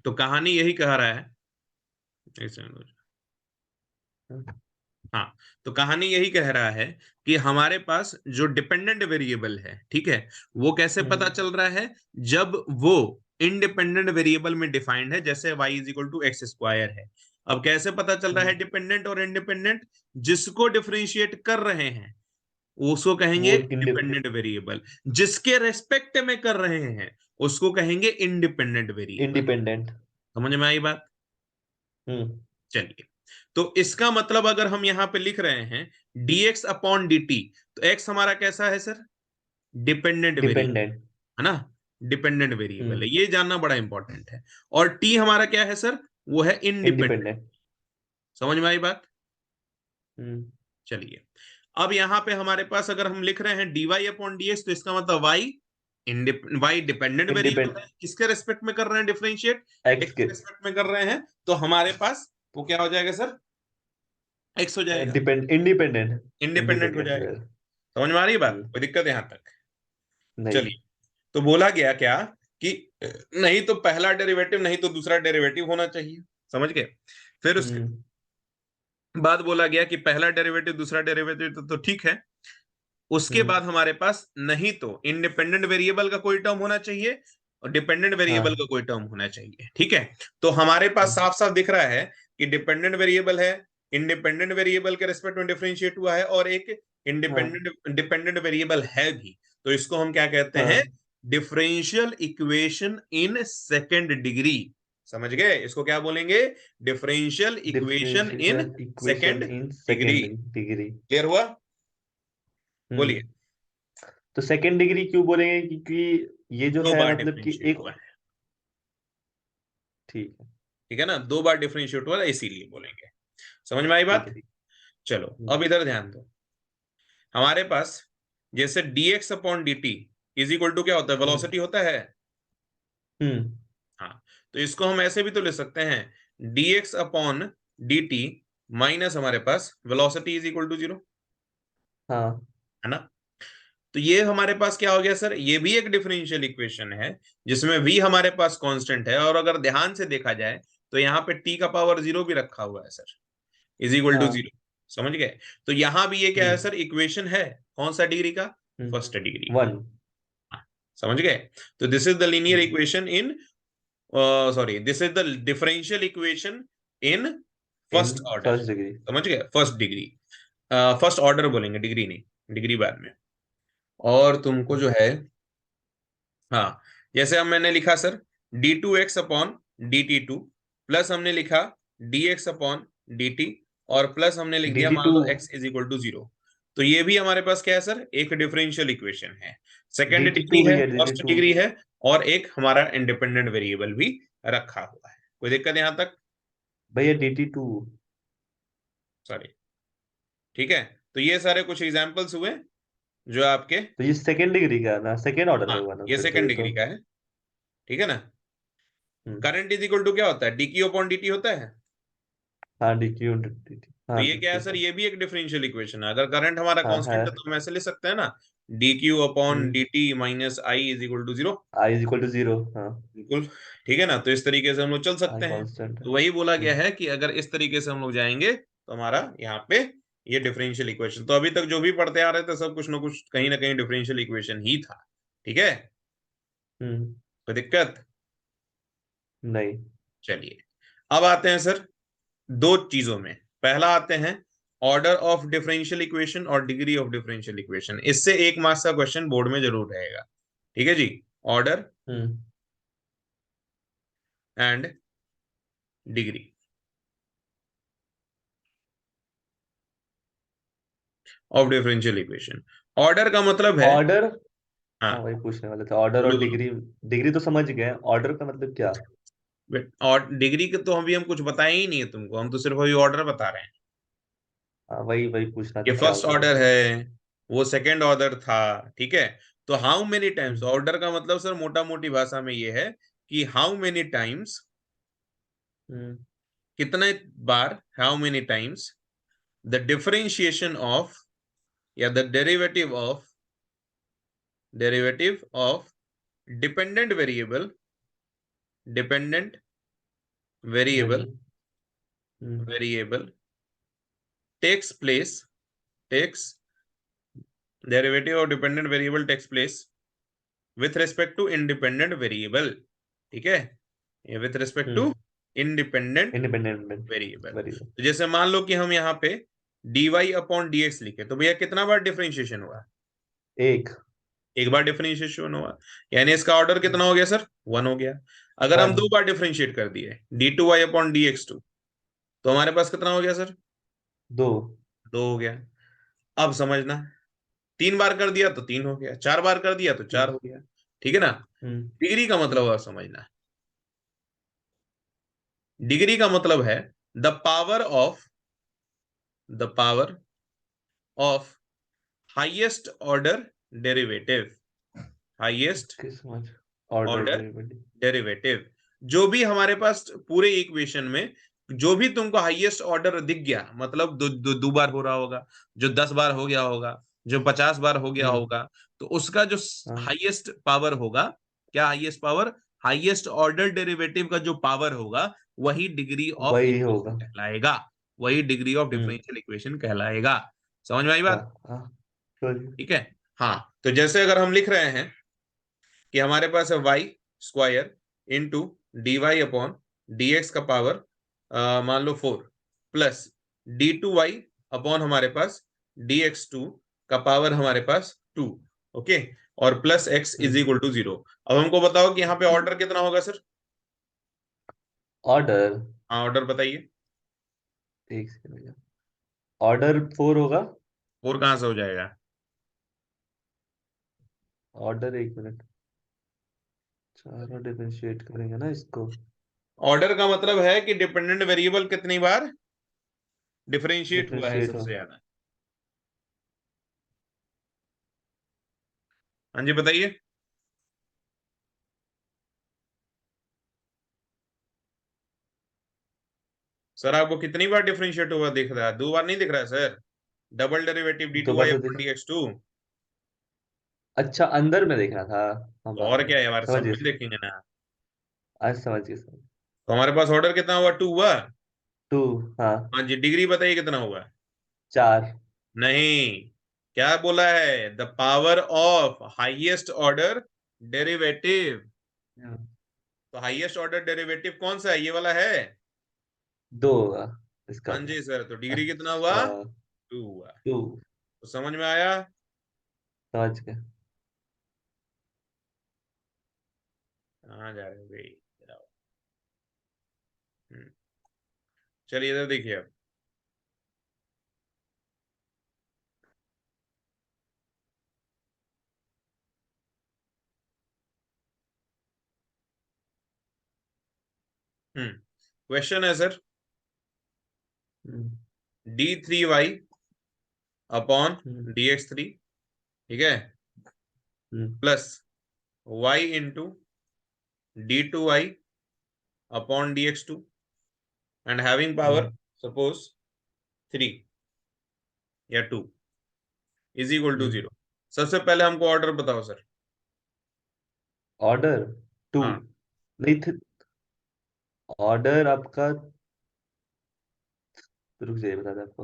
तो कहानी यही कह रहा है, एक सेकंड। हाँ, तो कहानी यही कह रहा है कि हमारे पास जो डिपेंडेंट वेरिएबल है, ठीक है, वो कैसे पता चल रहा है, जब वो इंडिपेंडेंट वेरिएबल में डिफाइंड है, जैसे y is equal to x square है। अब कैसे पता चल रहा है डिपेंडेंट और इंडिपेंडेंट? जिसको डिफरेंशिएट कर रहे हैं उसको कहेंगे वो डिपेंडेंट वेरिएबल, जिसके रेस्पेक्ट में कर रहे हैं उसको कहेंगे इंडिपेंडेंट वेरिएबल। इंडिपेंडेंट। समझ में आई बात? हम्म। चलिए, तो इसका मतलब अगर हम यहां पे लिख रहे हैं dx अपॉन dt, तो x हमारा कैसा है सर? Dependent variable, dependent. है ना? डिपेंडेंट वेरिएबल है, हम्म। ये जानना बड़ा इंपॉर्टेंट है। और t हमारा क्या है सर? वो है इंडिपेंडेंट। इंडिपेंडेंट। समझ में आई बात? हम्म। चलिए, अब यहां पे हमारे पास अगर हम लिख रहे हैं dy अपॉन dx, तो इसका मतलब y डिपेंडेंट वेरिएबल इंडिपेंडेंट। है, किसके रेस्पेक्ट में कर रहे हैं डिफरेंशिएट? एक्स x के। के रेस्पेक्ट में कर रहे हैं, तो हमारे पास वो क्या हो जाएगा सर? x हो जाएगा, इंडिपेंडेंट। इंडिपेंडेंट हो इंडिपेंडेंट जाएगा। वेर। समझ में आ रही है बात? हम्म। कोई दिक्कत यहां तक? नहीं। चलिए, तो बोला गया क्या कि नहीं तो पहला डेरिवेटिव नहीं तो दूसरा डेरिवेटिव होना चाहिए। समझ गए? फिर उसके हम्म। बाद बोला गया कि पहला डेरिवेटिव दूसरा डेरिवेटिव तो ठीक है। उसके हम्म। बाद हमारे पास नहीं तो इंडिपेंडेंट वेरिएबल का कोई टर्म होना चाहिए और डिपेंडेंट वेरिएबल का हाँ। कोई टर्म होना चाहिए, ठीक है। तो हमारे पास हम्म। साफ साफ दिख रहा है कि डिपेंडेंट वेरिएबल है, इंडिपेंडेंट वेरिएबल के रेस्पेक्ट में डिफरेंशिएट हुआ है, और एक हाँ। इंडिपेंडेंट डिपेंडेंट वेरिएबल है भी। तो इसको हम क्या कहते हैं? हाँ। Differential equation in second degree. समझ गए? इसको क्या बोलेंगे? Differential equation in differential second equation in degree. Second degree. Clear हुआ? बोलिए। हम्म। तो सेकेंड डिग्री क्यों बोलेंगे, क्योंकि ये जो दो है बार मतलब कि डिफरेंशिएट एक। हुआ है, ठीक है। ठीक है ना, दो बार डिफरेंशिएट हुआ है, इसीलिए बोलेंगे। समझ में आई ठीक बात? है। ठीक। चलो, हम्म। अब इधर ध्यान दो। हमारे पास जैसे dx upon dt is equal to क्या होता है? हम्म। वेलोसिटी होता है। हम्म। हाँ, तो इसको हम ऐसे भी तो ले सकते हैं, dx अपॉन dt माइनस हमारे पास velocity is equal to zero, हाँ। है ना? तो ये हमारे पास क्या हो गया सर? ये भी एक डिफरेंशियल इक्वेशन है जिसमें v हमारे पास कांस्टेंट है, और अगर ध्यान से देखा जाए तो यहाँ पे t का पावर जीरो भी रखा हुआ है सर, इज इक्वल टू हाँ। जीरो। समझ गए? तो यहां भी ये क्या है हम्म। सर? इक्वेशन है, कौन सा डिग्री का? फर्स्ट डिग्री का। वन। हाँ, समझ गए? तो this is the linear equation in, sorry, this is the differential equation in in first order. First degree. समझ गए? फर्स्ट डिग्री, फर्स्ट ऑर्डर बोलेंगे, डिग्री नहीं, डिग्री बाद में। और तुमको जो है, हाँ, जैसे अब मैंने लिखा sir d2x upon dt2, plus हमने लिखा dx अपॉन dt, और प्लस हमने लिख दिया dt मान टू। लो x is equal to zero. तो ये भी हमारे पास क्या है सर? एक डिफरेंशियल इक्वेशन है, सेकेंड dt डिग्री टू है, भैया dt फर्स्ट टू। डिग्री है, और एक हमारा इंडिपेंडेंट वेरिएबल भी रखा हुआ है। कोई दिक्कत यहां तक? भैया dt टू। सॉरी, ठीक है। तो ये सारे कुछ एग्जाम्पल्स हुए जो आपके, तो ये सेकेंड डिग्री का ना, सेकेंड ऑर्डर हाँ, में हुआ ना ये फिर तो सेकेंड ये तो। डिग्री का है, ठीक है ना। हम्म। करंट इज इक्वल टू क्या होता है? dq अपॉन dt होता है। हाँ dq dt। तो हाँ ये क्या है dt सर? है। ये भी एक डिफरेंशियल इक्वेशन है। अगर करंट हमारा हाँ है। कांस्टेंट है तो हम ऐसे लिख सकते हैं ना, dq अपॉन हम्म। dt माइनस i is equal to zero. i is equal to zero. हाँ। बिल्कुल, ठीक है ना। तो इस तरीके से हम लोग चल i सकते हैं। कांस्टेंट है। तो वही बोला गया हम्म। है कि अगर इस तरीके से हम लोग जाएंगे तो हमारा यहाँ पे ये डिफरेंशियल इक्वेशन, तो अभी तक जो भी पढ़ते आ रहे थे सब कुछ ना कहीं डिफरेंशियल इक्वेशन ही था, ठीक है। हम्म। कोई दिक्कत? नहीं। चलिए, अब आते हैं सर दो चीजों में। पहला आते हैं ऑर्डर ऑफ डिफरेंशियल इक्वेशन और डिग्री ऑफ डिफरेंशियल इक्वेशन। इससे एक मार्क्स का क्वेश्चन बोर्ड में जरूर रहेगा, ठीक है जी। Order hmm. And degree of differential equation. Order का मतलब है, ऑर्डर। हाँ हाँ, वही पूछने वाले थे, ऑर्डर बोलो और बोलो। डिग्री। डिग्री तो समझ गए, ऑर्डर का मतलब क्या। और डिग्री के तो अभी हम कुछ बताए ही नहीं है तुमको, हम तो सिर्फ अभी ऑर्डर बता रहे हैं। हाँ वही वही पूछना ये था क्या फर्स्ट होता है ऑर्डर इसका। है, वो सेकेंड ऑर्डर था, ठीक है। तो how many times, hmm. Order का मतलब सर मोटा मोटी भाषा में ये है कि हाउ मेनी टाइम्स, हम्म। कितने बार, how many times the differentiation of, या the derivative of dependent variable dependent variable variable takes place takes derivative of dependent variable takes place with respect to independent variable. ठीक है, ये with respect to independent independent variable. Variable. तो जैसे मान लो कि हम यहाँ पे dy अपॉन dx लिखे, तो भैया कितना बार डिफरेंशिएशन हुआ? एक एक बार डिफरेंशिएशन हुआ, यानी इसका ऑर्डर कितना हो गया सर? 1 हो गया। अगर हम 1 दो बार डिफरेंशिएट कर दिए d2y अपॉन dx2, तो हमारे पास कितना हो गया सर? 2 2 हो गया। अब समझना, 3 बार कर दिया तो 3 हो गया, 4 बार कर दिया तो 4 हो गया। ठीक है ना? डिग्री का मतलब और समझना, डिग्री का मतलब है the power of highest order derivative, highest समझ ऑर्डर ऑर्डर डेरिवेटिव। डेरिवेटिव। जो भी हमारे पास पूरे इक्वेशन में जो भी तुमको हाईएस्ट ऑर्डर दिख गया, मतलब दो बार हो रहा होगा, जो 10 बार हो गया होगा, जो 50 बार हो गया होगा, तो उसका जो हाँ हाईएस्ट पावर होगा, क्या highest power? Highest order derivative का जो पावर होगा, वही डिग्री ऑफ वही इक्वेशन होगा। कहलाएगा, वही डिग्री ऑफ डिफरेंशियल इक्वेशन कहलाएगा। समझ में आई हाँ बात? हाँ sorry। ठीक है। हाँ, तो जैसे अगर हम लिख रहे हैं कि हमारे पास है y square into d y upon d x का पावर मान लो 4 प्लस d2y अपॉन हमारे पास dx2 का पावर हमारे पास 2। ओके, और plus x is hmm equal to 0। अब हमको बताओ कि यहाँ पे ऑर्डर कितना होगा सर? ऑर्डर हाँ, ऑर्डर बताइए। एक सेकंड, ऑर्डर 4 होगा। 4 कहाँ से हो जाएगा? ऑर्डर 1 मिनट, चारों डिफरेंशिएट करेंगे ना इसको। ऑर्डर का मतलब है कि डिपेंडेंट वेरिएबल कितनी बार डिफरेंशिएट हुआ है डिफरेंशिएट हो सबसे ज्यादा। हाँ जी बताइए सर, आपको कितनी बार डिफरेंशिएट हुआ दिख रहा है? 2 बार नहीं दिख रहा है सर? डबल डेरिवेटिव डी दो टू बार वाई तो अपॉन देखा। D x two. अच्छा अंदर में देखना था। हाँ तो और बाहर। क्या है यार, समझ सब गए, में देखेंगे ना। आज समझ गए समझ। तो हमारे पास ऑर्डर कितना हुआ? 2 हुआ। 2। हाँ हाँ जी, डिग्री बताइए कितना हुआ? 4। नहीं, क्या बोला है? The power of highest order derivative. तो हाईएस्ट ऑर्डर डेरिवेटिव कौन सा है? ये वाला है। 2 होगा इसका हाँ तो। जी सर, तो डिग्री कितना हुआ? अच्छा 2 हुआ। 2। तो समझ में आया? समझ गए। कहाँ जा रहे हो भाई? जाओ। हम्म, चलिए इधर देखिए अब। क्वेश्चन है सर, हम्म d3y अपॉन हम्म dx3, ठीक है, hmm plus y into d2y upon dx2 and having power hmm suppose 3 या 2 इज इक्वल टू हम्म 0। सबसे पहले हमको ऑर्डर बताओ सर। ऑर्डर 2 हाँ, नहीं थे। ऑर्डर आपका, रुक जाइए बताते आपको।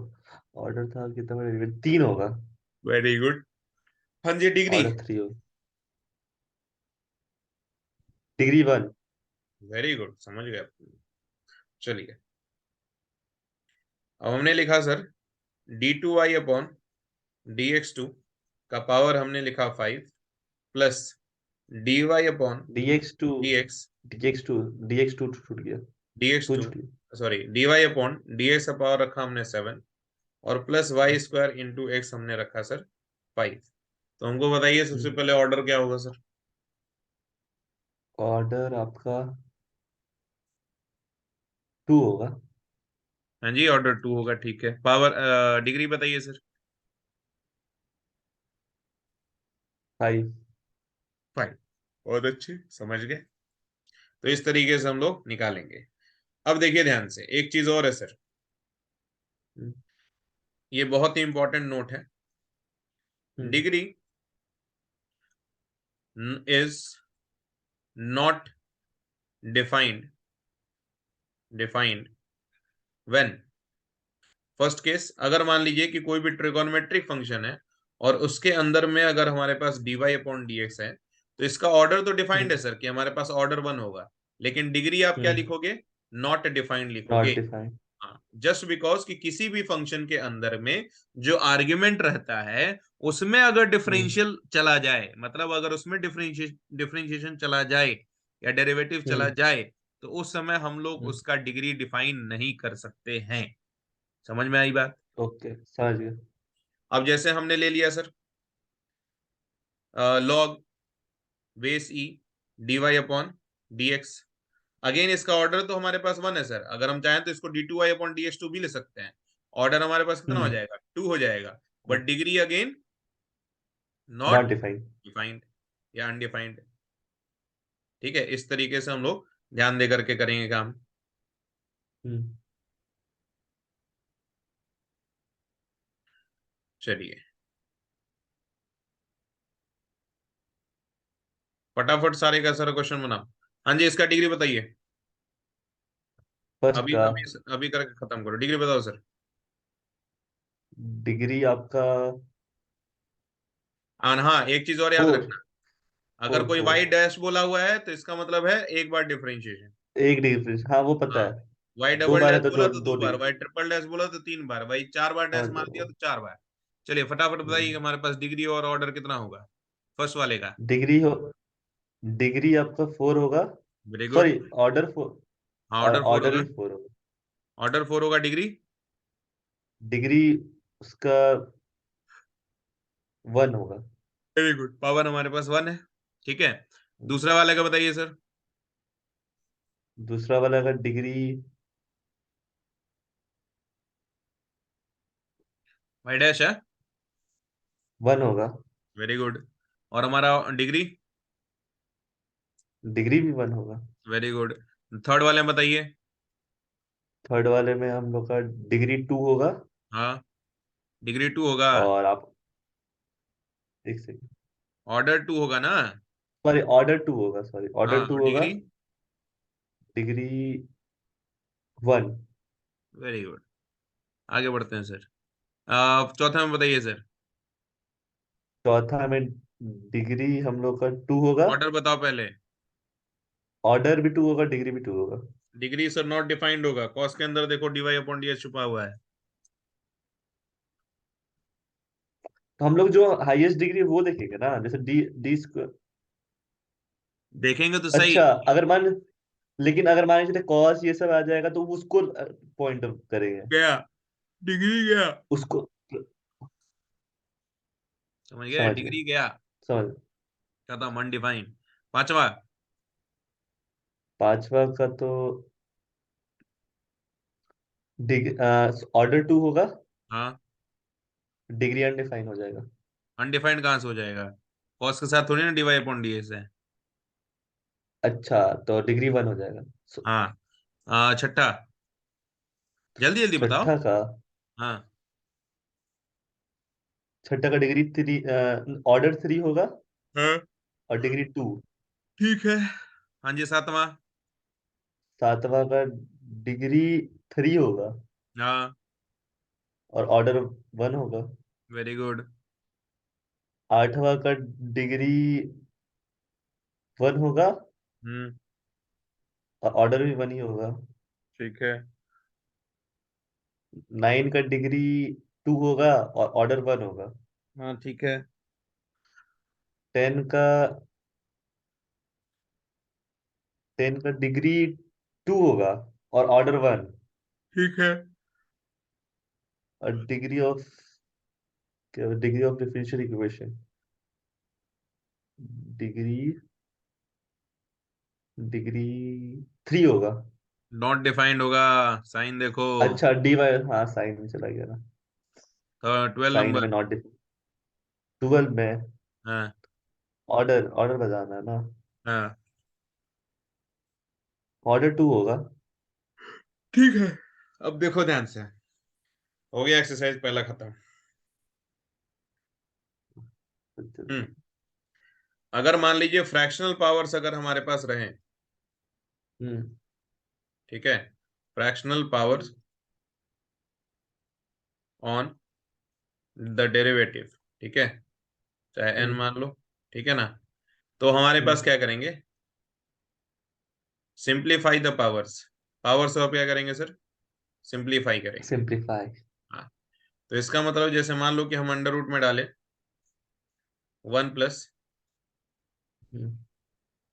ऑर्डर था कितना, 3 होगा। Very good. हाँ जी, डिग्री। ऑर्डर 3 होगा। डिग्री 1। वेरी गुड, समझ गए आप। चलिए, अब हमने लिखा सर d2y अपॉन dx2 का पावर हमने लिखा 5 plus dy upon dx2 dx dx2 dx2 छूट गया। dx2 2 छूट गया। सॉरी dy अपॉन dx का पावर रखा हमने 7 और plus y square into x हमने रखा सर 5। तो हमको बताइए सबसे पहले ऑर्डर क्या होगा सर? ऑर्डर आपका 2 होगा। हाँ जी, ऑर्डर 2 होगा, ठीक है। पावर डिग्री बताइए सर। 5। 5। बहुत अच्छे, समझ गए। तो इस तरीके से हम लोग निकालेंगे। अब देखिए ध्यान से, एक चीज और है सर, ये बहुत ही इंपॉर्टेंट नोट है। Degree is not defined defined when, first case, अगर मान लीजिए कि कोई भी ट्रिगोनोमेट्रिक फंक्शन है और उसके अंदर में अगर हमारे पास dy/dx है, तो इसका ऑर्डर तो डिफाइंड है हम्म सर, कि हमारे पास ऑर्डर 1 होगा, लेकिन डिग्री आप क्या हम्म लिखोगे? नॉट डिफाइंड नॉट लिखोगे। डिफाइंड। हाँ, जस्ट बिकॉज कि किसी भी फंक्शन के अंदर में जो आर्ग्यूमेंट रहता है उसमें अगर हम्म डिफरेंशियल चला जाए, मतलब अगर उसमें डिफरेंशिएशन चला जाए या डेरिवेटिव चला हम्म जाए, तो उस समय हम लोग हम्म उसका डिग्री डिफाइन नहीं कर सकते हैं। समझ में आई बात? ओके, समझ गया। अब जैसे हमने ले लिया सर लॉग बेस ई dy/dx, अगेन इसका ऑर्डर तो हमारे पास 1 है सर, अगर हम चाहें तो इसको d2y/dx2 भी ले सकते हैं। ऑर्डर हमारे पास कितना हो हम्म जाएगा? 2 हो जाएगा। But degree again not not defined. Defined या अनडिफाइंड। ठीक है, इस तरीके से हम लोग ध्यान दे करके करेंगे काम। हम्म चलिए फटाफट सारे का सारा क्वेश्चन बनाओ। हाँ जी, इसका डिग्री बताइए। फर्स्ट अभी का अभी अभी करके खत्म करो, डिग्री बताओ सर। डिग्री आपका हाँ, एक चीज और याद फोर। रखना, अगर फोर कोई फोर वाई डैश बोला हुआ है तो इसका मतलब है एक बार डिफरेंशिएशन। एक डिग्री, हाँ वो पता हाँ, है। वाई दो डबल बार डैश है तो बोला दो तो दो 2 बार, डिग्री। वाई ट्रिपल डैश बोला तो 3 बार, वाई 4 बार डैश समझ मार गया दिया वो। तो 4 बार। चलिए फटाफट बताइए हम्म। हमारे पास डिग्री और ऑर्डर कितना होगा फर्स्ट वाले का? डिग्री हो डिग्री आपका फोर होगा। Very good. Sorry, order four. हाँ, और ऑर्डर 4 ऑर्डर होगा। भी फोर होगा। ऑर्डर 4 होगा, डिग्री डिग्री उसका वन होगा। वेरी गुड, पावर हमारे पास 1 है। ठीक है, दूसरा वाले का बताइए सर। दूसरा वाला का डिग्री वाई डैश है। वन होगा। वेरी गुड, और हमारा डिग्री? डिग्री भी वन होगा। वेरी गुड, थर्ड वाले में बताइए। थर्ड वाले में हम लोग का डिग्री टू होगा। हाँ, डिग्री 2 होगा। और आप एक सेकेंड, ऑर्डर 2 होगा ना? सॉरी ऑर्डर टू होगा, सॉरी हाँ, ऑर्डर टू और होगा। Degree? Degree one. Very good, आगे बढ़ते हैं सर। चौथा में बताइए सर। चौथा में डिग्री हम लोग का टू होगा। ऑर्डर बताओ पहले। ऑर्डर भी टू होगा, डिग्री भी टू होगा। डिग्री सर नॉट डिफाइंड होगा, कॉस के अंदर देखो dy/dx छुपा हुआ है। तो हम लोग जो हाईएस्ट डिग्री वो देखेंगे ना, जैसे डी डी स्क्वायर। देखेंगे तो सही। अच्छा, अगर मान लेकिन अगर मान चले कॉस ये सब आ जाएगा तो उसको पॉइंट करेंगे। गया, डिग्री गया। उसको समझ गए, समझ गए। डिग्री गया। समझ। खत्म, अनडिफाइंड। पांचवा? पांचवा का तो ऑर्डर टू होगा। हाँ, डिग्री अनडिफाइन हो जाएगा। अनडिफाइंड कहाँ से हो जाएगा? कॉस के साथ थोड़ी ना dy/dx है। अच्छा, तो डिग्री वन हो जाएगा। हाँ, छठा, जल्दी जल्दी बताओ। छठा का हाँ। छठा का डिग्री थ्री, ऑर्डर थ्री होगा। हाँ, और डिग्री टू। ठीक है। हाँ जी, सातवां? सातवां का डिग्री थ्री होगा। हाँ, और ऑर्डर वन होगा। Very good. आठवां का डिग्री वन होगा। हम्म, और ऑर्डर भी वन ही होगा। ठीक है। नाइन का डिग्री टू होगा और ऑर्डर वन होगा। हाँ, ठीक है। टेन का टेन का डिग्री टू होगा और ऑर्डर वन। ठीक है। और degree of differential equation, degree degree three होगा। नॉट डिफाइंड होगा, साइन देखो। अच्छा, डी वाई, हाँ साइन में चला गया ना। तो 12 साइन में नंबर। नॉट, ट्वेल्व में हाँ। ऑर्डर ऑर्डर बताना है ना। हाँ, ऑर्डर टू होगा। ठीक है। अब देखो ध्यान से, हो गया एक्सरसाइज पहला खत्म। हम्म, अगर मान लीजिए फ्रैक्शनल पावर्स अगर हमारे पास रहे, ठीक है, fractional power on the derivative, ठीक है, चाहे n मान लो, ठीक है ना। तो हमारे पास क्या करेंगे, सिंप्लीफाई द पावर्स, पावर्स को आप क्या करेंगे सर, सिंप्लीफाई करेंगे। सिंप्लीफाई। हाँ, तो इसका मतलब जैसे मान लो कि हम अंडर रूट में डालें 1 +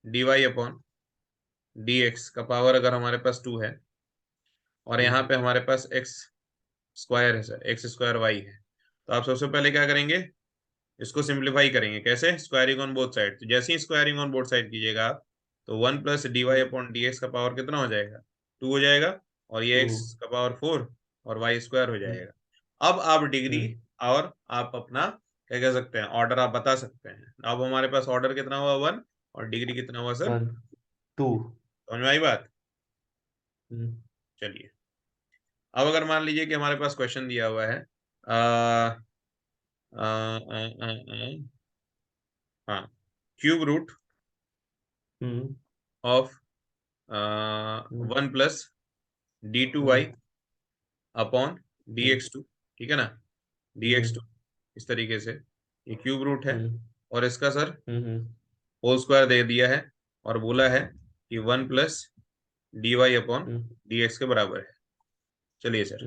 dy अपॉन dx का पावर, अगर हमारे पास 2 है और यहाँ पे हमारे पास x स्क्वायर है सर, x² y है, तो आप सबसे पहले क्या करेंगे, इसको सिंप्लीफाई करेंगे, कैसे, स्क्वायरिंग ऑन बोथ साइड। तो जैसे ही स्क्वायरिंग ऑन बोथ साइड कीजिएगा आप, तो 1 + dy अपॉन dx का पावर कितना हो जाएगा, 2 हो जाएगा, और ये 2। x का पावर 4 और y² हो जाएगा। अब आप डिग्री और आप अपना क्या कह सकते हैं, ऑर्डर आप बता सकते हैं। अब हमारे पास ऑर्डर कितना हुआ 1, और डिग्री कितना हुआ सर, 1 2। समझ में आई बात। चलिए, अब अगर मान लीजिए कि हमारे पास क्वेश्चन दिया हुआ है, आ, आ, आ, आ, आ, हाँ, cube root of 1 + d2y upon dx2, ठीक है ना, dx2, इस तरीके से ये क्यूब रूट है, और इसका सर होल स्क्वायर दे दिया है, और बोला है कि 1 + dy अपॉन dx के बराबर है। चलिए सर,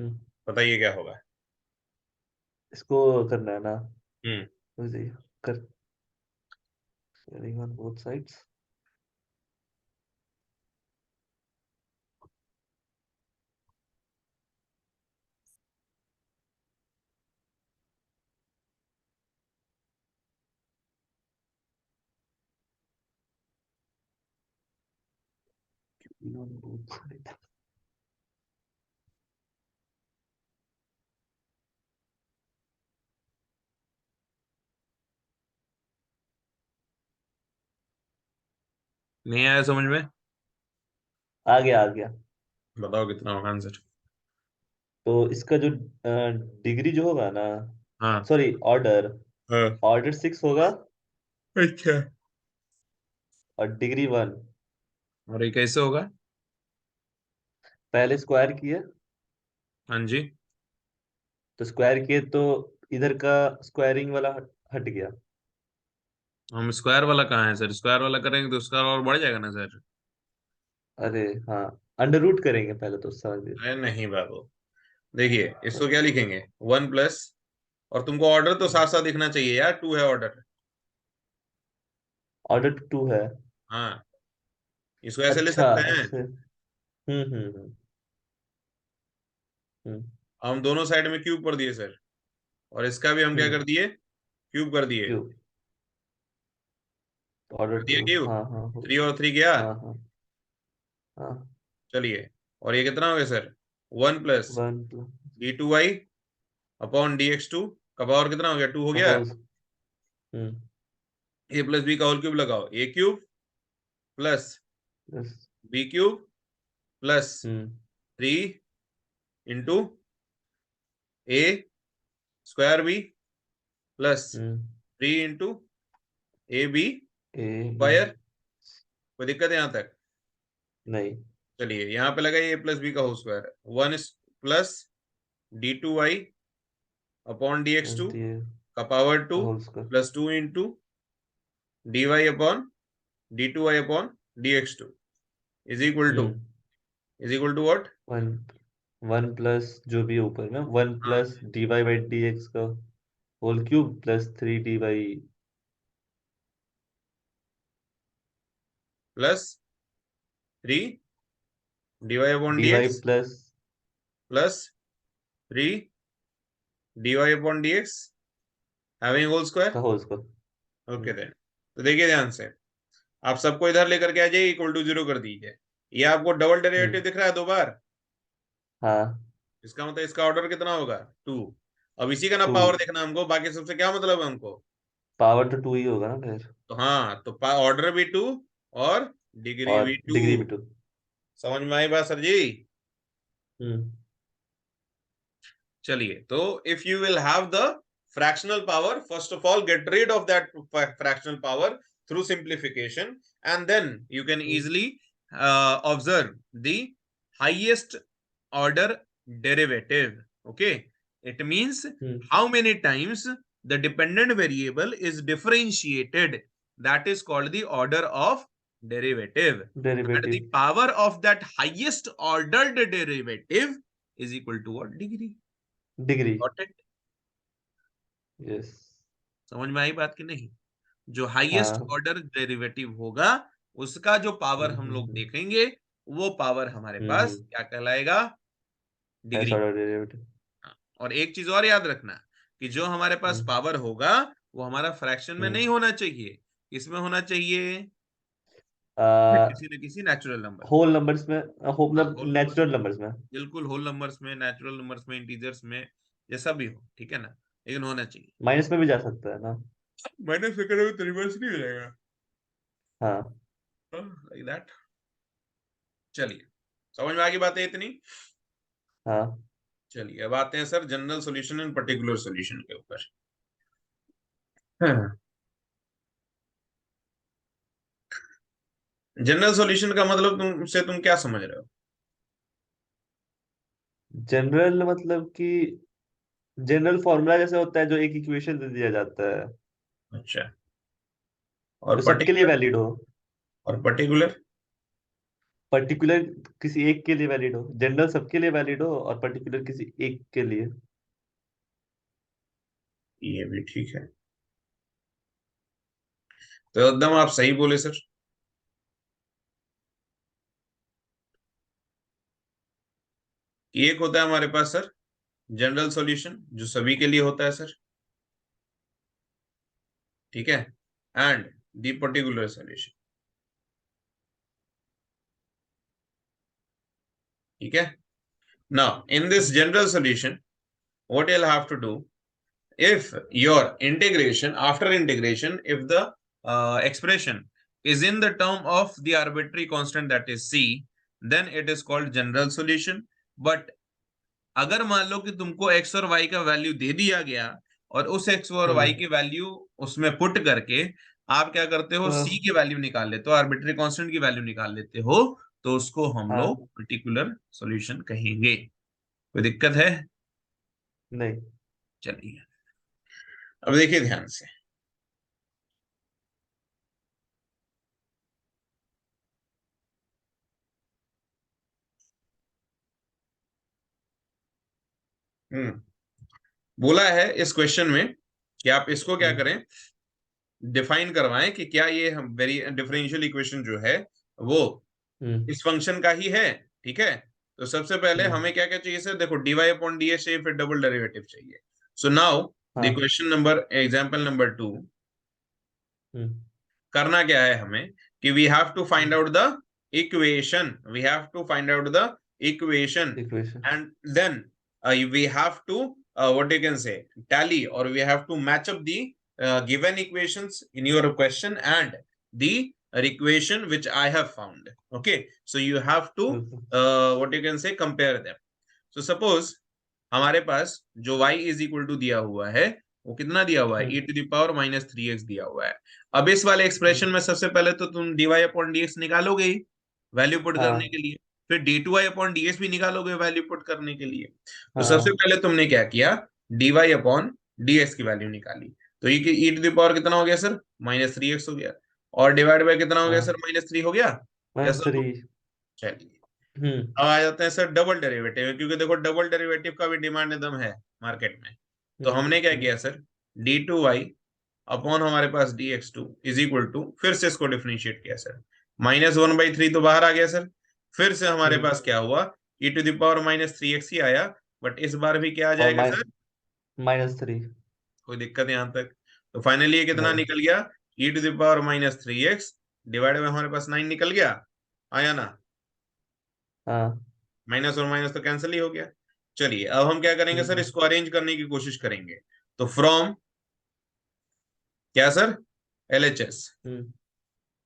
बताइए क्या होगा। इसको करना है ना, हम्म मुझे कर, sharing on both sides। on both sides। नहीं आया समझ में, आ गया आ गया। बताओ कितना होगा आंसर। तो इसका जो डिग्री जो होगा ना, हाँ सॉरी ऑर्डर, हाँ, ऑर्डर 6 होगा अच्छा, और डिग्री 1। और ये कैसे होगा, पहले स्क्वायर किए, हाँ जी, तो स्क्वायर किए तो इधर का स्क्वायरिंग वाला हट गया। हम स्क्वायर वाला कहाँ है सर, स्क्वायर वाला करेंगे तो स्क्वायर और बढ़ जाएगा ना सर। अरे हाँ, अंडर रूट करेंगे पहले तो समझ गए। अरे नहीं बाबू, देखिए इसको क्या लिखेंगे, 1 +, और तुमको ऑर्डर तो साथ साथ दिखना चाहिए यार, 2 है ऑर्डर। ऑर्डर 2 है। हाँ, इसको ऐसे ले अच्छा सकते हैं, ऐसे। हम्म। हम दोनों साइड में क्यूब कर दिए सर, और इसका भी हम क्या हम्म। कर दिए, क्यूब कर दिए, क्यों, ऑर्डर कर दिया 2। क्यूब, हाँ हाँ 3 और 3 गया। हाँ हाँ हाँ। चलिए, और ये कितना हो गया सर, 1 + 1 d2y अपॉन dx2 का पावर कितना हो गया, 2 हो गया। होल। हम्म। a + b का होल क्यूब लगाओ, a³ प्लस बस। b³ plus hmm 3 × a² b plus hmm. 3 × ab²। A b. कोई दिक्कत है यहाँ तक। नहीं। चलिए यहाँ पे लगाइए a + b का whole square, 1 + d2y upon dx2 ये का power 2 whole square. Plus 2 × dy upon d2y upon dx2 is equal to, hmm. What. 1 1 plus जो भी है ऊपर में 1 हाँ, plus d y by d x का whole cube plus 3 dy +3 dy upon d y dx plus plus 3 dy upon dx having whole square. का whole square. Okay then, तो देखिए ध्यान से, आप सबको इधर लेकर के आ जाइए, =0 कर दीजिए। ये आपको डबल डेरिवेटिव हम्म। दिख रहा है 2 बार, हाँ। इसका मतलब इसका ऑर्डर कितना होगा, 2। अब इसी का ना 2। पावर देखना हमको, बाकी सबसे क्या मतलब है हमको। पावर तो 2 ही होगा ना फिर। तो हाँ, तो ऑर्डर भी 2 और डिग्री और भी 2। डिग्री भी 2। समझ में आई बात सर जी। हम्म। चलिए, तो if you will have the fractional power, first of all get rid of that fractional power through simplification, and then you can hmm. easily observe the highest order derivative. Okay, it means how many times the dependent variable is differentiated. That is called the order of derivative. And the derivative. power of that highest ordered derivative is equal to what? Degree. Degree. Got it? Yes. समझ में आई बात कि नहीं? जो highest हाँ. Order derivative होगा उसका जो पावर हम लोग हम्म. देखेंगे वो पावर हमारे पास हम्म. क्या कहलाएगा? Highest degree. Order derivative. हाँ, और एक चीज और याद रखना कि जो हमारे पास हम्म. पावर होगा वो हमारा फ्रैक्शन में नहीं हम्म. होना चाहिए। किसमें होना चाहिए? किसी न किसी नेचुरल नंबर। होल नंबर्स में, हो हाँ, मतलब होल नंबर्स नेचुरल में। नंबर्स में. बिल्कुल, होल नंबर्स में, नेचुरल नंबर्स में, इंटीजर्स में, जैसा भी हो, ठीक है ना, लेकिन होना चाहिए। माइनस में भी जा सकता है ना. माइनस में करोगे तो रिवर्स नहीं हो जाएगा। हाँ. Like that. चलिए, समझ में आ गई बातें इतनी? हाँ. चलिए अब आते हैं sir general solution and particular solution के ऊपर। हाँ। जनरल सॉल्यूशन का मतलब तुम क्या समझ रहे हो? जनरल मतलब कि जनरल फॉर्मूला जैसे होता है जो एक इक्वेशन दे दिया जाता है, अच्छा, और जो सबके लिए पर्टिकुलर? वैलिड हो. और पर्टिकुलर? पर्टिकुलर किसी एक के लिए वैलिड हो. जनरल सबके लिए वैलिड हो और पर्टिकुलर किसी एक के लिए. ये भी ठीक है। तो एकदम आप सही बोले सर। कि एक होता है हमारे पास सर जनरल सॉल्यूशन जो सभी के लिए होता है सर, ठीक है, एंड दी पर्टिकुलर सॉल्यूशन, ठीक है। Now in this general solution what you'll have to do, if your integration, after integration, if the expression is in the term of the arbitrary constant that is c, then it is called general solution. But अगर मान लो कि तुमको x और y का value दे दिया गया और उस x और y हम्म. की वैल्यू उसमें पुट करके आप क्या करते हो, c हाँ. की वैल्यू निकाल लेते हो, आर्बिट्री कांस्टेंट की वैल्यू निकाल लेते हो, तो उसको हम लोग हाँ. पर्टिकुलर सॉल्यूशन कहेंगे। कोई दिक्कत है? नहीं. चलिए अब देखिए ध्यान से। हम्म बोला है इस क्वेश्चन में कि आप इसको क्या हम्म. करें, डिफाइन करवाएं कि क्या ये हम वेरी डिफरेंशियल इक्वेशन जो है वो हम्म. इस फंक्शन का ही है, ठीक है। तो सबसे पहले हम्म. हमें क्या क्या चाहिए सर, देखो dy अपॉन ds चाहिए, फिर डबल डेरिवेटिव चाहिए। सो नाउ द हाँ. Question number example number 2, hmm. करना क्या है हमें कि we have to find out the equation, we have to find out the equation, equation. And then we have to what you can say tally, or we have to match up the given equations in your question and the equation which I have found. Okay, so you have to बिल्कुल. what you can say compare them. So suppose हमारे पास जो y is equal to दिया हुआ है वो कितना दिया हुआ है, हम्म. e⁻³ दिया हुआ है। अब इस वाले एक्सप्रेशन हम्म. में सबसे पहले तो तुम dy अपॉन dx निकालोगे ही वैल्यू पुट करने हाँ. के लिए, फिर d2y अपॉन ds भी निकालोगे वैल्यू पुट करने के लिए। तो सबसे हाँ. पहले तुमने क्या किया, dy अपॉन ds की वैल्यू निकाली, तो e⁻³ कितना हो गया सर, -3x हो गया, और डिवाइड बाय कितना हो गया सर, हाँ. -3 हो गया। कैसा -3. हो? चलिए हम्म. अब आ जाते हैं सर डबल डेरिवेटिव, क्योंकि देखो डबल डेरिवेटिव का भी डिमांड एकदम है मार्केट में। तो हम्म. हमने क्या हम्म. किया सर, d2y अपॉन हमारे पास dx2 इज इक्वल टू, फिर से इसको डिफरेंशिएट किया सर, -1/3 तो बाहर आ गया सर, फिर से हमारे हम्म. पास क्या हुआ, e⁻³ ही आया, बट इस बार भी क्या आ और जाएगा सर? -3. कोई दिक्कत यहां तक? तो फाइनली ये कितना नहीं. निकल गया, e⁻³ डिवाइड में हमारे पास 9 निकल गया, आया ना? हाँ. माइनस और माइनस तो कैंसिल ही हो गया। चलिए अब हम क्या करेंगे सर, हम्म. इसको अरेंज करने की कोशिश करेंगे। तो फ्रॉम क्या सर, एलएचएस, हम्म.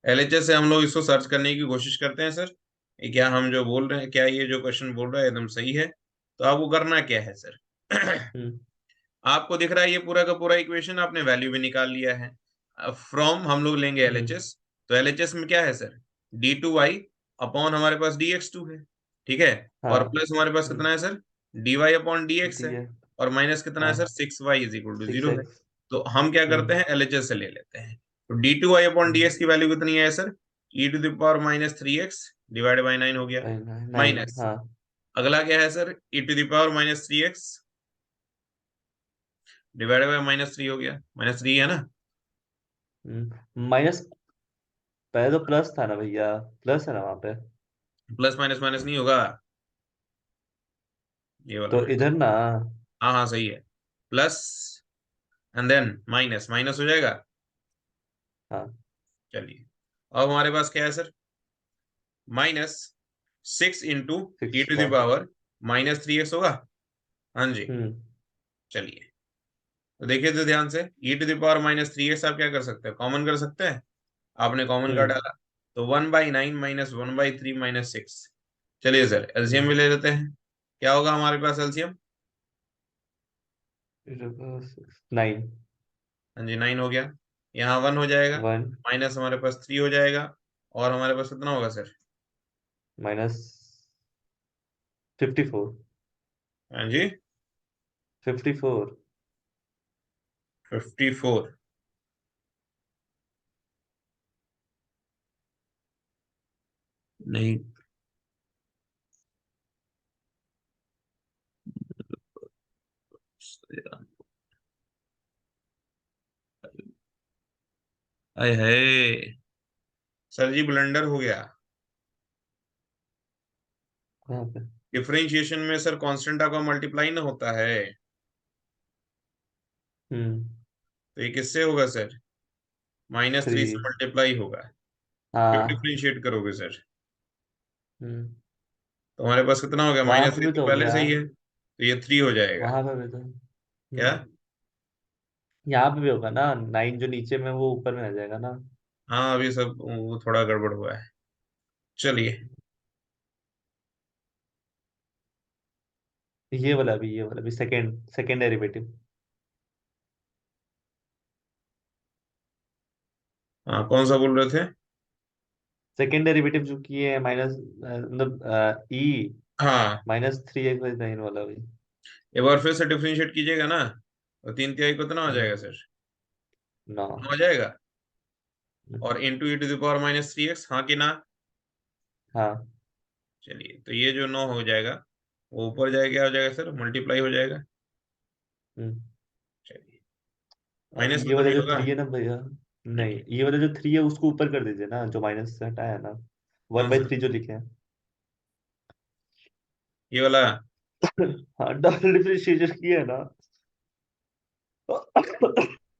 एलएचएस से हम लोग इसको सर्च करने की कोशिश करते हैं सर, ये क्या हम जो बोल रहे हैं, क्या ये जो क्वेश्चन बोल रहा है एकदम सही है? तो आपको करना क्या है सर हम्म. आपको दिख रहा है ये पूरा का पूरा इक्वेशन, आपने वैल्यू भी निकाल लिया है। फ्रॉम हम लोग लेंगे हम्म. एलएचएस, तो एलएचएस में क्या है सर, d2y अपॉन हमारे पास dx2 है, ठीक है। और हाँ। प्लस हमारे पास कितना है सर, dy अपॉन dx है। डी है। और माइनस कितना है हाँ। Sir, 6y is equal to six 0 है। एक्स तो हम क्या करते हैं, एलएचएस से ले लेते हैं। तो d2y अपॉन dx की वैल्यू कितनी है सर, e⁻−3x डिवाइड बाई 9 हो गया। नाइन। माइनस, हाँ। अगला क्या है सर, e⁻−3x डिवाइड बाई -3 हो गया, -3 है ना। माइनस, पहले तो प्लस था ना भैया, प्लस है ना वहां पे। प्लस माइनस माइनस नहीं होगा, ये वाला तो है। इधर ना। हाँ हाँ सही है, plus and then minus, minus हो जाएगा। हाँ। चलिए, अब हमारे पास क्या है sir, -6 into e six two का। दावर -3x होगा। हाँ जी। हम्म। चलिए, तो देखिए तो ध्यान से, e⁻−3x आप क्या कर सकते हैं, कॉमन कर सकते हैं। आपने कॉमन कर हम्म। डाला, तो 1/9 -1/3 -6। चलिए सर एलसीएम हम्म। भी ले लेते हैं, क्या होगा हमारे पास एलसीएम। 9। हाँ जी 9 हो गया, यहाँ 1 हो जाएगा, 1। माइनस हमारे पास 3 हो जाएगा। और हमारे पास कितना होगा सर, -54। हाँ जी 54। 54। नहीं, अरे है सर जी, ब्लंडर हो गया। कहाँ पे? डिफरेंशिएशन में सर कांस्टेंट का मल्टीप्लाई ना होता है, हम्म। तो ये किससे होगा सर, -3 3। से मल्टीप्लाई होगा। फिर हाँ। डिफरेंशिएट करोगे सर, हम्म। तो हमारे पास कितना हो गया, वहां पे -3 भी तो तो हो पहले गया। से ही है, तो ये 3 हो जाएगा। वहां पे भी तो। क्या, यहाँ पे भी होगा ना, 9 जो नीचे में वो ऊपर में आ जाएगा ना। हाँ अभी सब वो थोड़ा गड़बड़ हुआ है। चलिए, ये वाला भी सेकेंड सेकेंड डेरिवेटिव। हाँ कौन सा बोल रहे थे। सेकेंड डेरिवेटिव जो किए हैं, माइनस मतलब ई हाँ, -3x/9 वाला भी। एक बार फिर से डिफरेंशिएट कीजिएगा ना, तो 3 तिहाई को कितना हो हम्म। जाएगा सर, 9। 9 हो जाएगा। और इंटू e⁻−3x, हाँ कि ना। हाँ। चलिए, तो ये जो 9 हो जाएगा, वो ऊपर जाएगा, क्या हो जाएगा सर, मल्टीप्लाई हो जाएगा। हम्म। चलिए, अब माइनस में ये तो वाला नहीं जो होगा। 3 है ना भैया। नहीं, चलिए, ये वाला जो 3 है उसको ऊपर कर दीजिए ना, जो माइनस से हटाया ना। वन कौन बाई सा, थ्री जो लिखे हैं। ये वाला। हाँ, डबल डिफरेंशिएशन किया है ना।